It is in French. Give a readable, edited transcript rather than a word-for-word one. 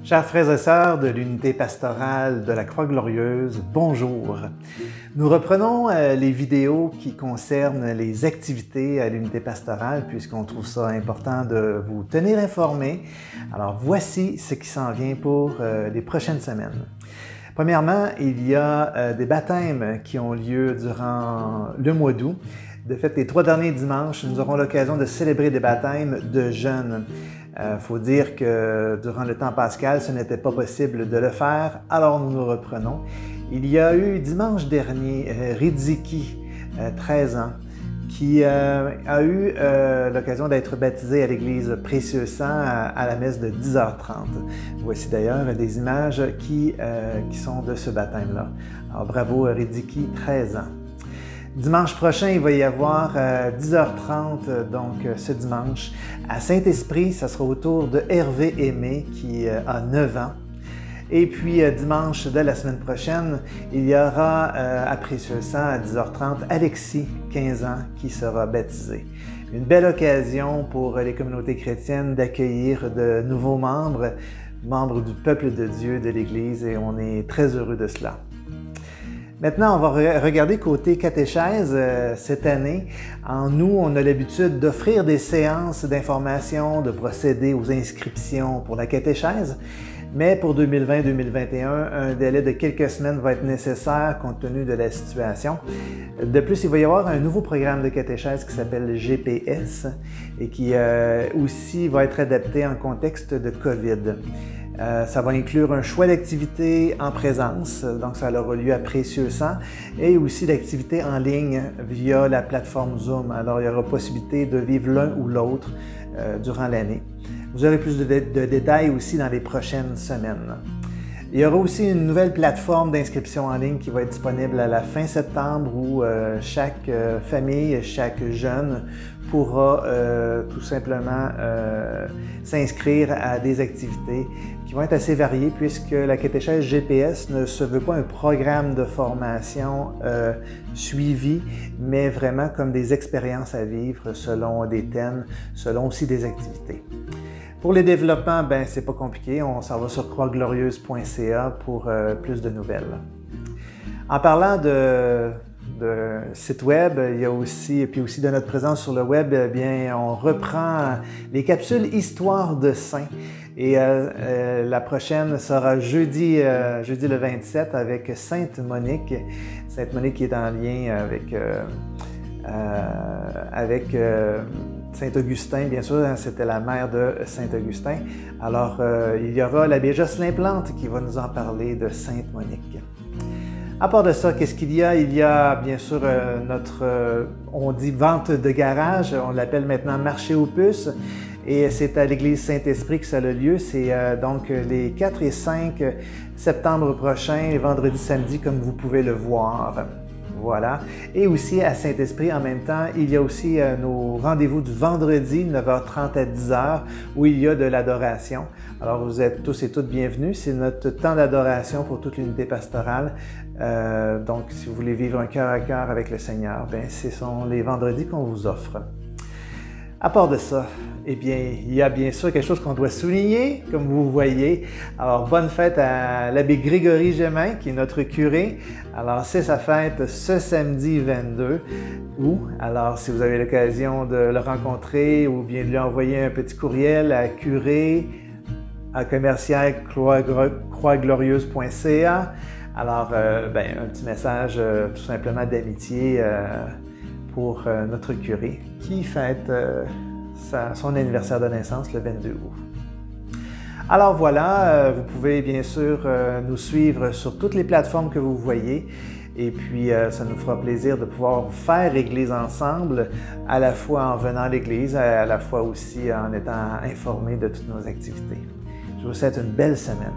Chers frères et sœurs de l'unité pastorale de la Croix-Glorieuse, bonjour. Nous reprenons les vidéos qui concernent les activités à l'unité pastorale puisqu'on trouve ça important de vous tenir informés. Alors voici ce qui s'en vient pour les prochaines semaines. Premièrement, il y a des baptêmes qui ont lieu durant le mois d'août. De fait, les 3 derniers dimanches, nous aurons l'occasion de célébrer des baptêmes de jeunes. Faut dire que durant le temps pascal, ce n'était pas possible de le faire, alors nous nous reprenons. Il y a eu dimanche dernier Ridiki, 13 ans, qui a eu l'occasion d'être baptisé à l'église Précieux Sang à la messe de 10h30. Voici d'ailleurs des images qui sont de ce baptême-là. Alors bravo Ridiki, 13 ans. Dimanche prochain, il va y avoir 10h30, donc ce dimanche, à Saint-Esprit. Ça sera au tour de Hervé Aimé, qui a 9 ans. Et puis dimanche de la semaine prochaine, il y aura à Précieux Sang à 10h30 Alexis, 15 ans, qui sera baptisé. Une belle occasion pour les communautés chrétiennes d'accueillir de nouveaux membres du peuple de Dieu de l'Église, et on est très heureux de cela. Maintenant, on va regarder côté catéchèse cette année. Nous, on a l'habitude d'offrir des séances d'information, de procéder aux inscriptions pour la catéchèse. Mais pour 2020-2021, un délai de quelques semaines va être nécessaire compte tenu de la situation. De plus, il va y avoir un nouveau programme de catéchèse qui s'appelle GPS et qui aussi va être adapté en contexte de COVID. Ça va inclure un choix d'activités en présence, donc ça aura lieu à Précieux Sang, et aussi d'activités en ligne via la plateforme Zoom. Alors il y aura possibilité de vivre l'un ou l'autre durant l'année. Vous aurez plus de détails aussi dans les prochaines semaines. Il y aura aussi une nouvelle plateforme d'inscription en ligne qui va être disponible à la fin septembre où chaque famille, chaque jeune pourra tout simplement s'inscrire à des activités qui vont être assez variées puisque la catéchèse GPS ne se veut pas un programme de formation suivi, mais vraiment comme des expériences à vivre selon des thèmes, selon aussi des activités. Pour les développements, c'est pas compliqué, on s'en va sur croixglorieuse.ca pour plus de nouvelles. En parlant de site web, il y a aussi, et puis aussi de notre présence sur le web, on reprend les capsules Histoire de Saints. Et la prochaine sera jeudi le 27 avec Sainte Monique. Sainte Monique qui est en lien avec Saint-Augustin, bien sûr, c'était la mère de Saint-Augustin. Alors, il y aura l'abbé Jocelyn Plante qui va nous en parler de Sainte Monique. À part de ça, qu'est-ce qu'il y a? Il y a bien sûr on dit vente de garage, on l'appelle maintenant marché aux puces. Et c'est à l'église Saint-Esprit que ça a lieu. C'est donc les 4 et 5 septembre prochains, les vendredis, samedis, comme vous pouvez le voir. Voilà. Et aussi à Saint-Esprit, en même temps, il y a aussi nos rendez-vous du vendredi, 9h30 à 10h, où il y a de l'adoration. Alors, vous êtes tous et toutes bienvenus. C'est notre temps d'adoration pour toute l'unité pastorale. Donc, si vous voulez vivre un cœur à cœur avec le Seigneur, ce sont les vendredis qu'on vous offre. À part de ça, il y a bien sûr quelque chose qu'on doit souligner, comme vous voyez. Alors, bonne fête à l'abbé Grégory Gémin, qui est notre curé. Alors, c'est sa fête ce samedi 22 août. Alors, si vous avez l'occasion de le rencontrer ou bien de lui envoyer un petit courriel à curé@croixglorieuse.ca. Alors, un petit message tout simplement d'amitié pour notre curé qui fête son anniversaire de naissance le 22 août. Alors voilà, vous pouvez bien sûr nous suivre sur toutes les plateformes que vous voyez et puis ça nous fera plaisir de pouvoir faire Église ensemble, à la fois en venant à l'Église, à la fois aussi en étant informés de toutes nos activités. Je vous souhaite une belle semaine.